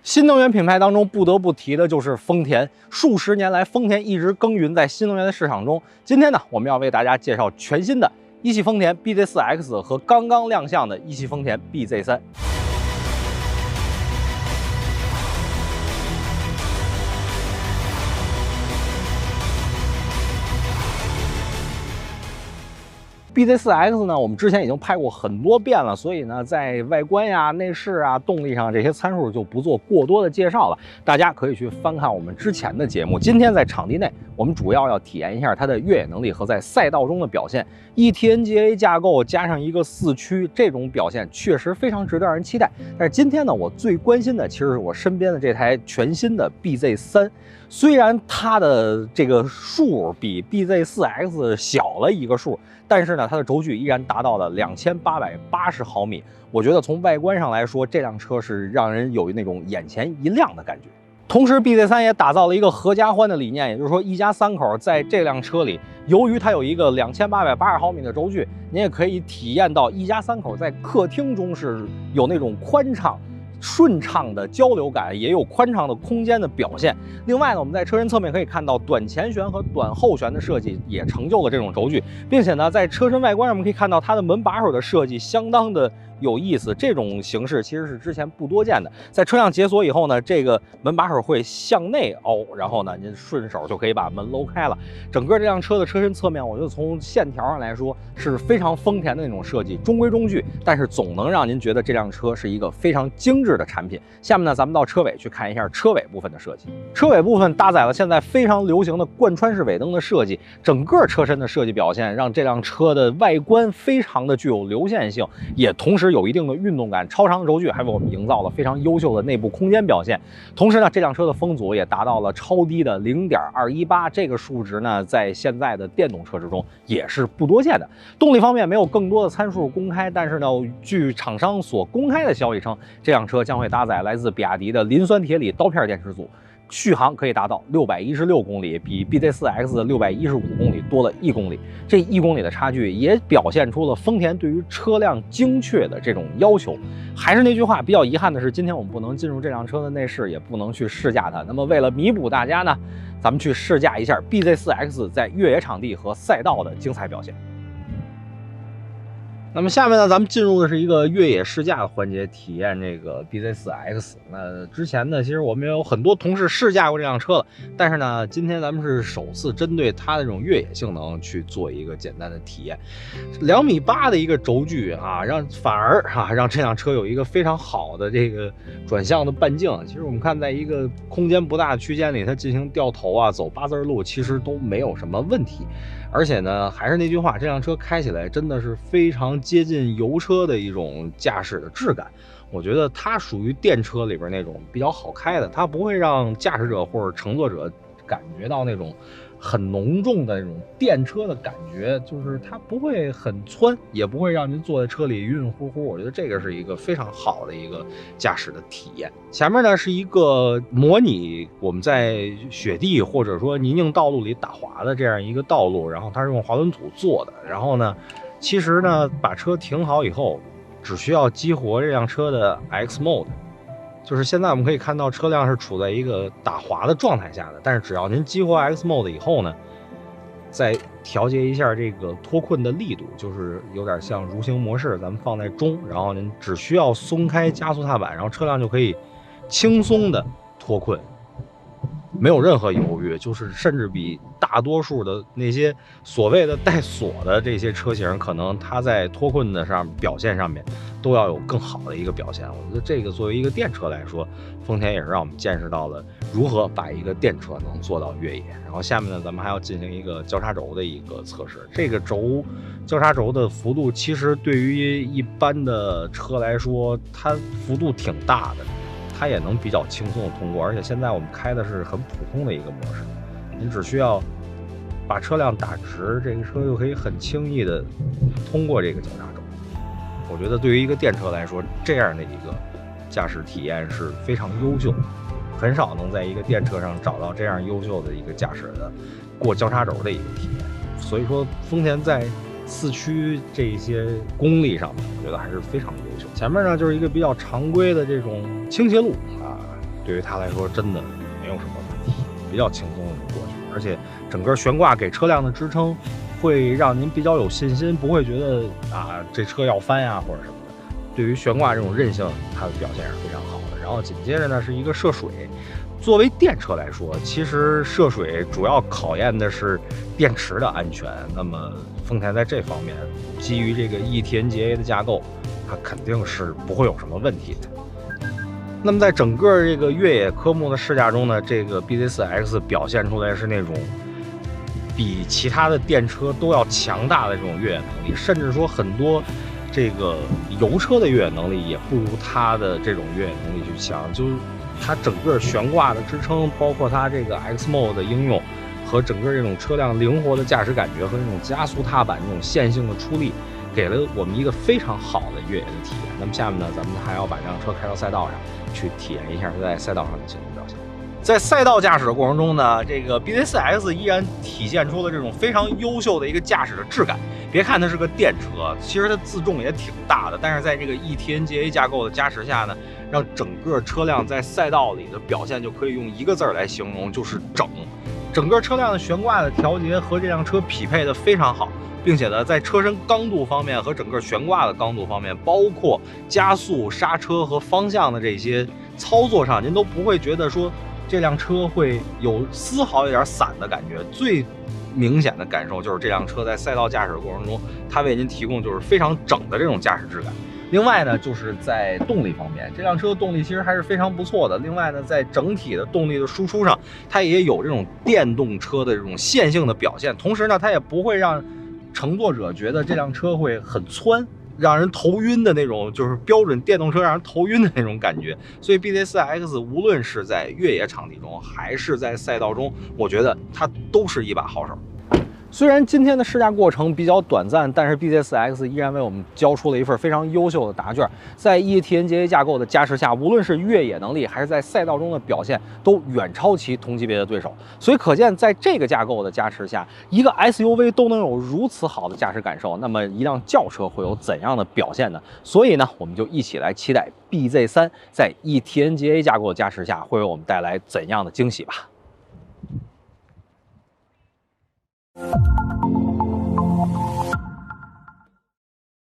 新能源品牌当中不得不提的就是丰田。数十年来，丰田一直耕耘在新能源的市场中。今天呢，我们要为大家介绍全新的一汽丰田 BZ4X 和刚刚亮相的一汽丰田 BZ3。BZ4X 呢，我们之前已经拍过很多遍了，所以呢，在外观呀、内饰啊、动力上这些参数就不做过多的介绍了，大家可以去翻看我们之前的节目。今天在场地内，我们主要体验一下它的越野能力和在赛道中的表现。eTNGA 架构加上一个4驱，这种表现确实非常值得让人期待。但是今天呢，我最关心的其实是我身边的这台全新的 BZ3。虽然它的这个数比 BZ4X 小了一个数，但是呢，它的轴距依然达到了2880毫米。我觉得从外观上来说，这辆车是让人有那种眼前一亮的感觉。同时 ，BZ3 也打造了一个合家欢的理念，也就是说，一家3口在这辆车里，由于它有一个2880毫米的轴距，您也可以体验到一家3口在客厅中是有那种宽敞、顺畅的交流感，也有宽敞的空间的表现。另外呢，我们在车身侧面可以看到短前悬和短后悬的设计也成就了这种轴距，并且呢，在车身外观上我们可以看到它的门把手的设计相当的有意思，这种形式其实是之前不多见的。在车辆解锁以后呢，这个门把手会向内凹，然后呢，您顺手就可以把门搂开了。整个这辆车的车身侧面，我觉得从线条上来说是非常丰田的那种设计，中规中矩，但是总能让您觉得这辆车是一个非常精致的产品。下面呢，咱们到车尾去看一下车尾部分的设计。车尾部分搭载了现在非常流行的贯穿式尾灯的设计，整个车身的设计表现让这辆车的外观非常的具有流线性，也同时有一定的运动感。超长的轴距还为我们营造了非常优秀的内部空间表现。同时呢，这辆车的风阻也达到了超低的0.218，这个数值呢，在现在的电动车之中也是不多见的。动力方面没有更多的参数公开，但是呢，据厂商所公开的消息称，这辆车将会搭载来自比亚迪的磷酸铁锂刀片电池组。续航可以达到616公里，比 BZ4X 的615公里多了1公里。这1公里的差距也表现出了丰田对于车辆精确的这种要求。还是那句话，比较遗憾的是，今天我们不能进入这辆车的内饰，也不能去试驾它。那么为了弥补大家呢，咱们去试驾一下 BZ4X 在越野场地和赛道的精彩表现。那么下面呢，咱们进入的是一个越野试驾的环节，体验这个 BZ4X。那之前呢，其实我们也有很多同事试驾过这辆车了，但是呢，今天咱们是首次针对它的这种越野性能去做一个简单的体验。2.8米的一个轴距啊，反而让这辆车有一个非常好的这个转向的半径。其实我们看，在一个空间不大的区间里，它进行掉头啊，走8字路，其实都没有什么问题。而且呢，还是那句话，这辆车开起来真的是非常接近油车的一种驾驶的质感。我觉得它属于电车里边那种比较好开的，它不会让驾驶者或者乘坐者感觉到那种很浓重的那种电车的感觉，就是它不会很窜，也不会让您坐在车里晕晕乎乎。我觉得这个是一个非常好的一个驾驶的体验。前面呢是一个模拟我们在雪地或者说泥泞道路里打滑的这样一个道路，然后它是用滑轮组做的。然后呢，其实呢把车停好以后，只需要激活这辆车的 X Mode。就是现在我们可以看到车辆是处在一个打滑的状态下的，但是只要您激活 X Mode 以后呢，再调节一下这个脱困的力度，就是有点像蠕行模式，咱们放在中，然后您只需要松开加速踏板，然后车辆就可以轻松的脱困，没有任何犹豫，就是甚至比大多数的那些所谓的带锁的这些车型，可能它在脱困的表现上面都要有更好的一个表现。我觉得这个作为一个电车来说，丰田也是让我们见识到了如何把一个电车能做到越野。然后下面呢，咱们还要进行一个交叉轴的一个测试。这个交叉轴的幅度，其实对于一般的车来说，它幅度挺大的。它也能比较轻松的通过，而且现在我们开的是很普通的一个模式，您只需要把车辆打直，这个车就可以很轻易的通过这个交叉轴。我觉得对于一个电车来说，这样的一个驾驶体验是非常优秀的，很少能在一个电车上找到这样优秀的一个驾驶的过交叉轴的一个体验。所以说，丰田在4驱这些功力上面，我觉得还是非常优秀。前面呢就是一个比较常规的这种倾斜路啊，对于它来说真的没有什么问题，比较轻松的就过去了。而且整个悬挂给车辆的支撑会让您比较有信心，不会觉得啊这车要翻呀或者什么的。对于悬挂这种韧性，它的表现是非常好的。然后紧接着呢是一个涉水。作为电车来说，其实涉水主要考验的是电池的安全。那么丰田在这方面基于这个 eTNGA 的架构，它肯定是不会有什么问题的。那么在整个这个越野科目的试驾中呢，这个 BZ4X 表现出来是那种比其他的电车都要强大的这种越野能力，甚至说很多这个油车的越野能力也不如它的这种越野能力去强。就是它整个悬挂的支撑，包括它这个 XMOD 的应用和整个这种车辆灵活的驾驶感觉和这种加速踏板这种线性的出力，给了我们一个非常好的越野的体验。那么下面呢，咱们还要把这辆车开到赛道上去体验一下它在赛道上的行动表现。在赛道驾驶的过程中呢，这个 BZ4X 依然体现出了这种非常优秀的一个驾驶的质感。别看它是个电车，其实它自重也挺大的，但是在这个 eTNGA 架构的加持下呢，让整个车辆在赛道里的表现就可以用一个字来形容，就是整。整个车辆的悬挂的调节和这辆车匹配的非常好，并且呢，在车身刚度方面和整个悬挂的刚度方面，包括加速、刹车和方向的这些操作上，您都不会觉得说这辆车会有丝毫有点散的感觉。最明显的感受就是这辆车在赛道驾驶的过程中，它为您提供就是非常整的这种驾驶质感。另外呢，就是在动力方面，这辆车的动力其实还是非常不错的。另外呢，在整体的动力的输出上，它也有这种电动车的这种线性的表现，同时呢，它也不会让乘坐者觉得这辆车会很窜，让人头晕的那种，就是标准电动车让人头晕的那种感觉。所以 BZ4X 无论是在越野场地中，还是在赛道中，我觉得它都是一把好手。虽然今天的试驾过程比较短暂，但是 BZ4X 依然为我们交出了一份非常优秀的答卷。在 eTNGA 架构的加持下，无论是越野能力还是在赛道中的表现，都远超其同级别的对手。所以可见，在这个架构的加持下，一个 SUV 都能有如此好的驾驶感受，那么一辆轿车会有怎样的表现呢？所以呢，我们就一起来期待 BZ3 在 eTNGA 架构的加持下会为我们带来怎样的惊喜吧。